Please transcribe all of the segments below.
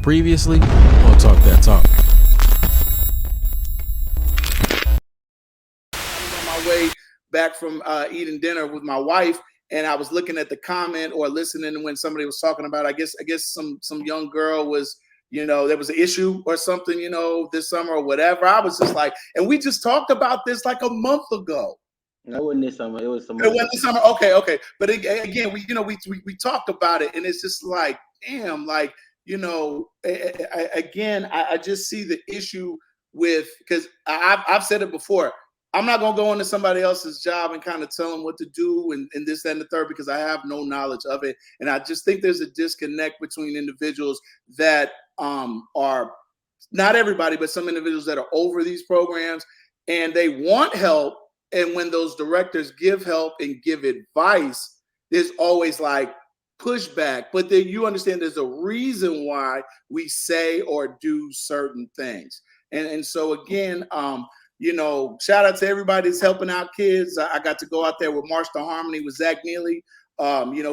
Previously on Talk That Talk. I was on my way back from eating dinner with my wife, and I was looking at the comment or listening when somebody was talking about, I guess some young girl was, there was an issue or something, this summer or whatever. I was just like, and we just talked about this like a month ago. No, it wasn't this summer. It was some. It wasn't this summer. Okay. But again, we talked about it, and it's just like, damn, like, I just see the issue with, because I've said it before. I'm not going to go into somebody else's job and kind of tell them what to do and this, that, and the third, because I have no knowledge of it. And I just think there's a disconnect between individuals that are, not everybody, but some individuals that are over these programs and they want help. And when those directors give help and give advice, there's always like pushback. But then you understand there's a reason why we say or do certain things. And so again, shout out to everybody that's helping out kids. I got to go out there with March to Harmony with Zach Neely,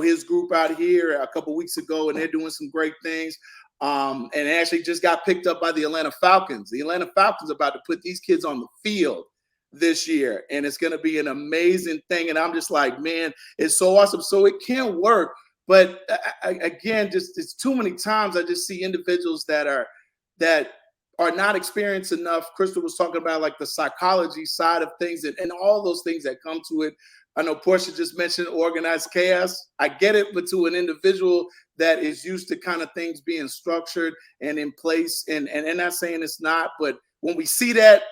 his group out here a couple weeks ago, and they're doing some great things. And it actually just got picked up by the Atlanta Falcons. The Atlanta Falcons are about to put these kids on the field this year, and it's going to be an amazing thing. And I'm just like, man, it's so awesome. So it can work. But again, just it's too many times I just see individuals that are not experienced enough. Crystal was talking about like the psychology side of things and all those things that come to it. I know Portia just mentioned organized chaos. I get it, but to an individual that is used to kind of things being structured and in place, and not saying it's not, but when we see that,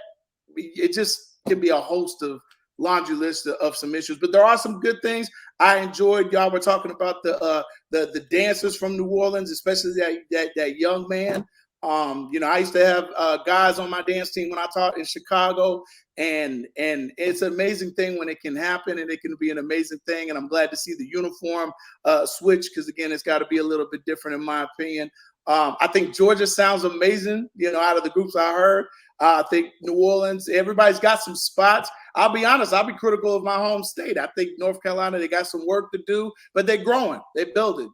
it just can be a host of laundry list of some issues. But there are some good things. I enjoyed, y'all were talking about the dancers from New Orleans, especially that young man. I used to have guys on my dance team when I taught in Chicago, and it's an amazing thing when it can happen, and it can be an amazing thing. And I'm glad to see the uniform switch, because again, it's got to be a little bit different in my opinion. I think Georgia sounds amazing, out of the groups I heard. I think New Orleans, everybody's got some spots. I'll be honest, I'll be critical of my home state. I think North Carolina, they got some work to do, but they're growing. They're building,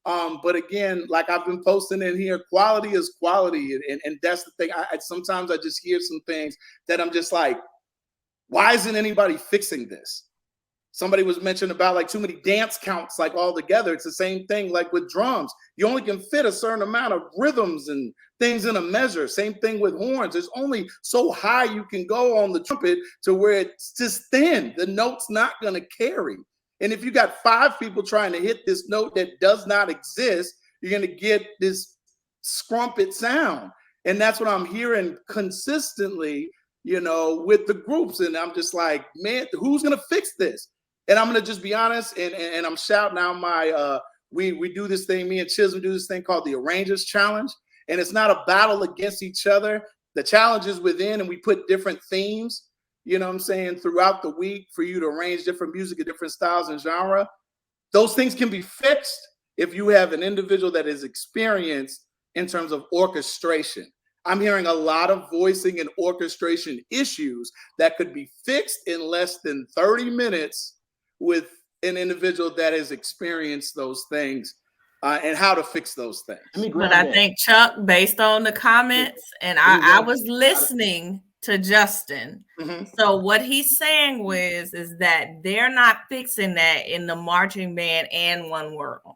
But again, like I've been posting in here, quality is quality. And that's the thing. Sometimes I just hear some things that I'm just like, why isn't anybody fixing this? Somebody was mentioning about like too many dance counts, like all together. It's the same thing like with drums. You only can fit a certain amount of rhythms and things in a measure. Same thing with horns. There's only so high you can go on the trumpet to where it's just thin. The note's not going to carry. And if you got 5 people trying to hit this note that does not exist, you're going to get this scrumpet sound. And that's what I'm hearing consistently, with the groups. And I'm just like, man, who's going to fix this? And I'm going to just be honest, and I'm shouting out my, we do this thing, me and Chisholm do this thing called the Arrangers Challenge. And it's not a battle against each other. The challenge is within, and we put different themes, throughout the week for you to arrange different music in different styles and genre. Those things can be fixed if you have an individual that is experienced in terms of orchestration. I'm hearing a lot of voicing and orchestration issues that could be fixed in less than 30 minutes with an individual that has experienced those things and how to fix those things. But I think, Chuck, based on the comments, and I was listening to Justin. Mm-hmm. So what he's saying is that they're not fixing that in the marching band and One World.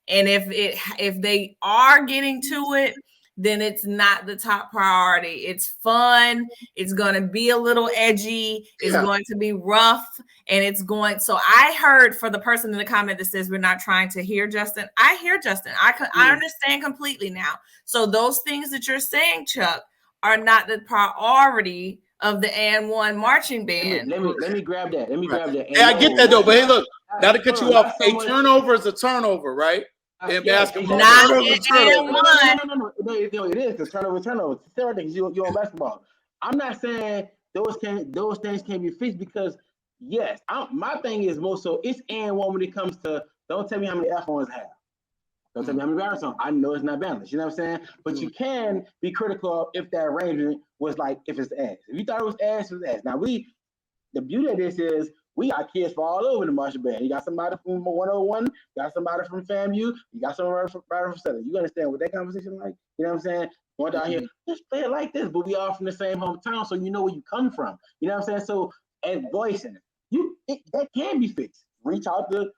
And if they are getting to it, then it's not the top priority. It's fun. It's going to be a little edgy. It's going to be rough. And it's going. So I heard, for the person in the comment that says we're not trying to hear Justin, I hear Justin. I understand completely now. So those things that you're saying, Chuck, are not the priority of the and one marching band. Let me grab that. Hey, I get that though. But hey, look, not to cut you off. A turnover is a turnover, right? In basketball, not no, it is because turnover. Several things you on basketball. I'm not saying those things can be fixed because yes, my thing is more so it's and one when it comes to don't tell me how many F1s have. Don't tell me how many baritone. I know it's not balanced. You know what I'm saying? But you can be critical if that arrangement was like if it's ass. If you thought it was ass, it was ass. Now the beauty of this is We got kids from all over the marching band. You got somebody from 101, you got somebody from FAMU, you got somebody from Southern. You understand what that conversation like? You know what I'm saying? Going down here, just play it like this, but we all from the same hometown, so you know where you come from. You know what I'm saying? So, and voicing that can be fixed. Reach out to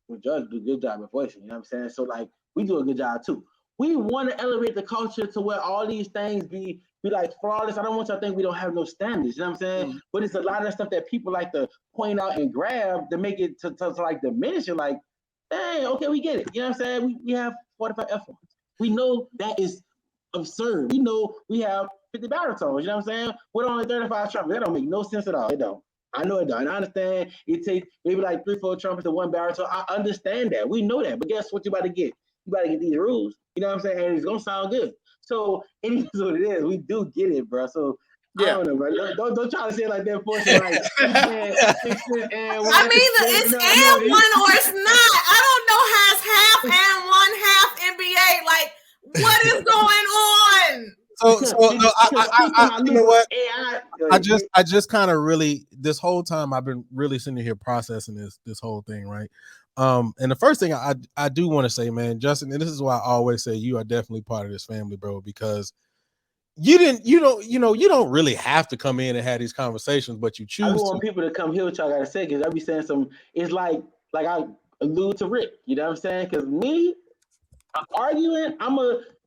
the judge, do a good job at voicing. You know what I'm saying? So, like, we do a good job too. We want to elevate the culture to where all these things be like flawless. I don't want y'all to think we don't have no standards. You know what I'm saying? But it's a lot of stuff that people like to point out and grab to make it to like diminish it. Like, hey, okay, we get it. You know what I'm saying? We have 45 F1s. We know that is absurd. We know we have 50 baritones. You know what I'm saying? With only 35 trumpets. That don't make no sense at all. It don't. I know it don't. And I understand it takes maybe like 3-4 trumpets and 1 baritone. I understand that. We know that. But guess what you about to get? You about to get these rules. You know what I'm saying? And it's gonna sound good. So it is what it is. We do get it, bro. So I don't know, bro. Don't try to say it like that for like I mean, it's and one or it's not. I don't know how it's half and one half NBA. Like, what is going on? So you know what? I just kind of really, this whole time I've been really sitting here processing this whole thing, right? And the first thing I do want to say, man, Justin, and this is why I always say you are definitely part of this family, bro, because you don't really have to come in and have these conversations, but you choose. I want people to come hear what y'all gotta say, because I be saying some. It's like I allude to Rick. You know what I'm saying? Because me, I'm arguing,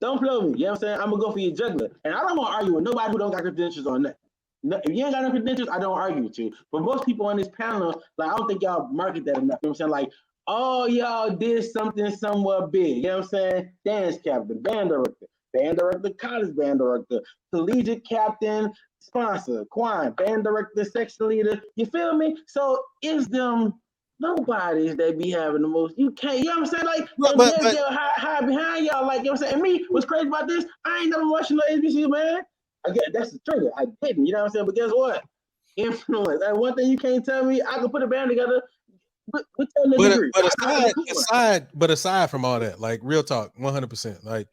don't play with me. You know what I'm saying? I'm gonna go for your juggler, and I don't want to argue with nobody who don't got credentials on that. No, if you ain't got no credentials, I don't argue with you. But most people on this panel, like, I don't think y'all market that enough. You know what I'm saying? Like, oh, y'all did something somewhat big. You know what I'm saying? Dance captain, band director, college band director, collegiate captain, sponsor, Quan, band director, section leader. You feel me? So it's them nobodies that be having the most. You can't, you know what I'm saying? Like, but hide behind y'all. Like, you know what I'm saying? And me, what's crazy about this? I ain't never watching no ABC, man. I get that's the trigger. I didn't, you know what I'm saying? But guess what? Influence. And one thing you can't tell me, I can put a band together. But aside from all that, like, real talk, 100%. Like,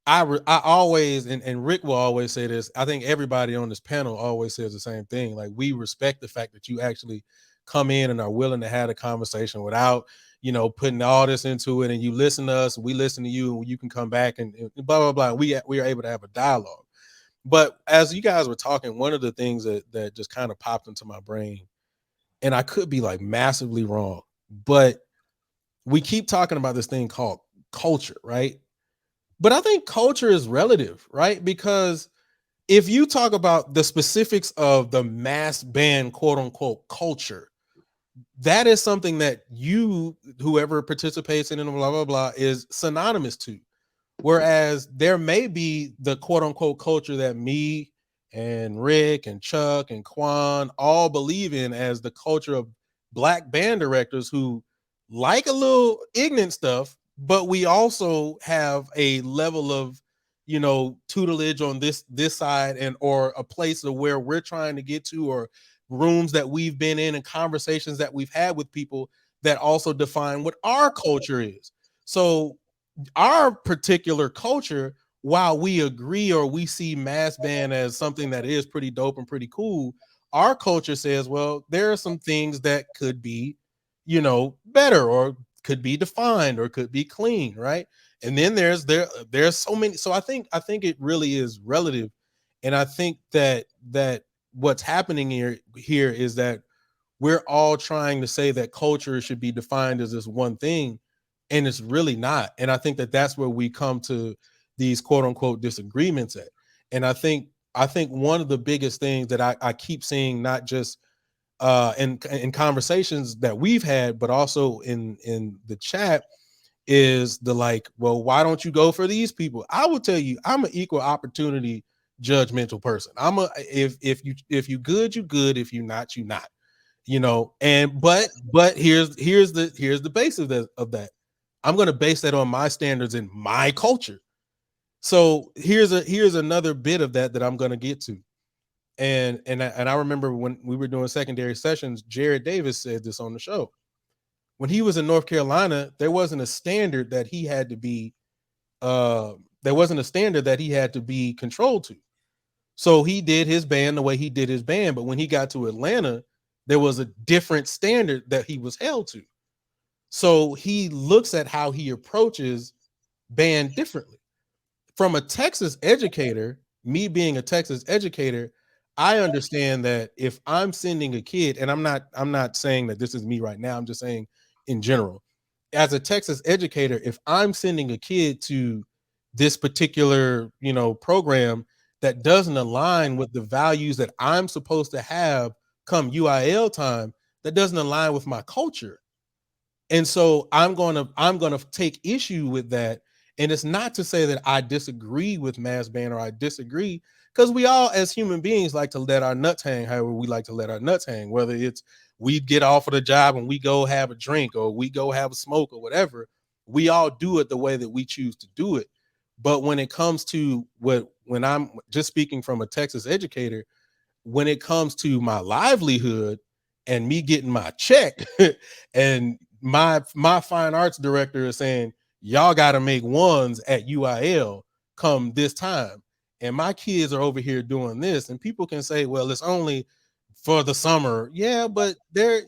I always, and Rick will always say this. I think everybody on this panel always says the same thing. Like, we respect the fact that you actually come in and are willing to have a conversation without, putting all this into it, and you listen to us, we listen to you, and you can come back and blah, blah, blah. We are able to have a dialogue. But as you guys were talking, one of the things that just kind of popped into my brain, and I could be like massively wrong, but we keep talking about this thing called culture, right? But I think culture is relative, right? Because if you talk about the specifics of the mass band, quote unquote, culture, that is something that whoever participates in it, blah, blah, blah, is synonymous to. Whereas there may be the quote unquote culture that me and Rick and Chuck and Quan all believe in as the culture of Black band directors who like a little ignorant stuff, but we also have a level of, tutelage on this side, and or a place of where we're trying to get to, or rooms that we've been in and conversations that we've had with people that also define what our culture is. So our particular culture, while we agree or we see mass band as something that is pretty dope and pretty cool, our culture says, well, there are some things that could be, better, or could be defined, or could be clean, right? And then there's so many. So I think it really is relative, and I think that what's happening here is that we're all trying to say that culture should be defined as this one thing, and it's really not. And I think that that's where we come to these quote unquote disagreements at. And I think one of the biggest things that I keep seeing, not just in conversations that we've had, but also in the chat, is the like, well, why don't you go for these people? I will tell you, I'm an equal opportunity judgmental person. If you good, you good. If you not, you not. And but here's the base of that. I'm going to base that on my standards and my culture. So here's another bit of that I'm going to get to. And I remember when we were doing secondary sessions, Jared Davis said this on the show. When he was in North Carolina, there wasn't a standard that he had to be controlled to. So he did his band the way he did his band. But when he got to Atlanta, There was a different standard that he was held to. So he looks at how he approaches band differently. From a Texas educator, me being a Texas educator, I understand that if I'm sending a kid, and I'm not saying that this is me right now, I'm just saying in general, as a Texas educator, if I'm sending a kid to this particular, program that doesn't align with the values that I'm supposed to have come UIL time, that doesn't align with my culture. And so I'm going to take issue with that. And it's not to say that I disagree with mass ban or I disagree, because we all as human beings like to let our nuts hang however we like to let our nuts hang, whether it's we get off of the job and we go have a drink or we go have a smoke or whatever. We all do it the way that we choose to do it. But when it comes to when I'm just speaking from a Texas educator, when it comes to my livelihood and me getting my check and my fine arts director is saying, y'all got to make ones at UIL come this time. And my kids are over here doing this. And people can say, well, it's only for the summer. Yeah, but there's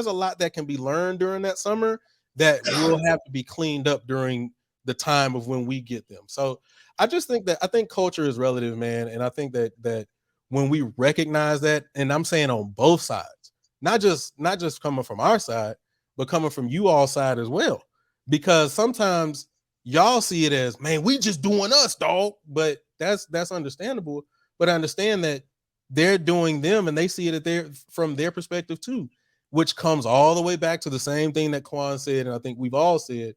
a lot that can be learned during that summer that will have to be cleaned up during the time of when we get them. So I think culture is relative, man. And I think that when we recognize that, and I'm saying on both sides, not just coming from our side, but coming from you all side as well, because sometimes y'all see it as, man, we just doing us, dog. But that's understandable. But I understand that they're doing them and they see it from their perspective too, which comes all the way back to the same thing that Quan said. And I think we've all said,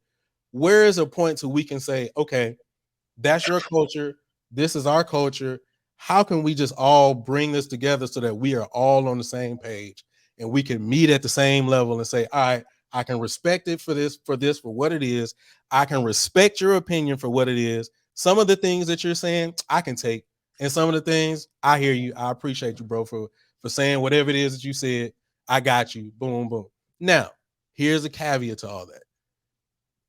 where is a point to we can say, okay, that's your culture, this is our culture. How can we just all bring this together so that we are all on the same page and we can meet at the same level and say, all right, I can respect it for what it is. I can respect your opinion for what it is. Some of the things that you're saying, I can take. And some of the things, I hear you. I appreciate you, bro, for saying whatever it is that you said. I got you. Boom, boom. Now, here's a caveat to all that.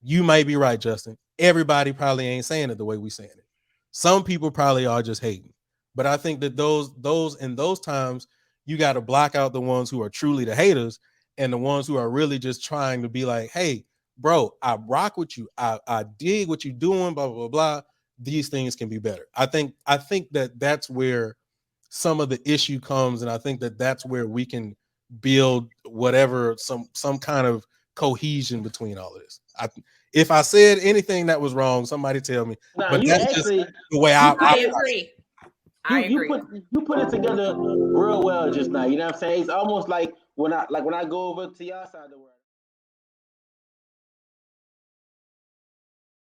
You might be right, Justin. Everybody probably ain't saying it the way we saying it. Some people probably are just hating. But I think that those in those times, you got to block out the ones who are truly the haters and the ones who are really just trying to be like, hey, bro, I rock with you. I dig what you're doing, blah, blah, blah, blah. These things can be better. I think that that's where some of the issue comes. And I think that that's where we can build whatever, some kind of cohesion between all of this. If I said anything that was wrong, somebody tell me. Nah, but you that's actually, just the way I agree. You put it together real well just now. You know what I'm saying? It's almost like when I go over to y'all side of the world.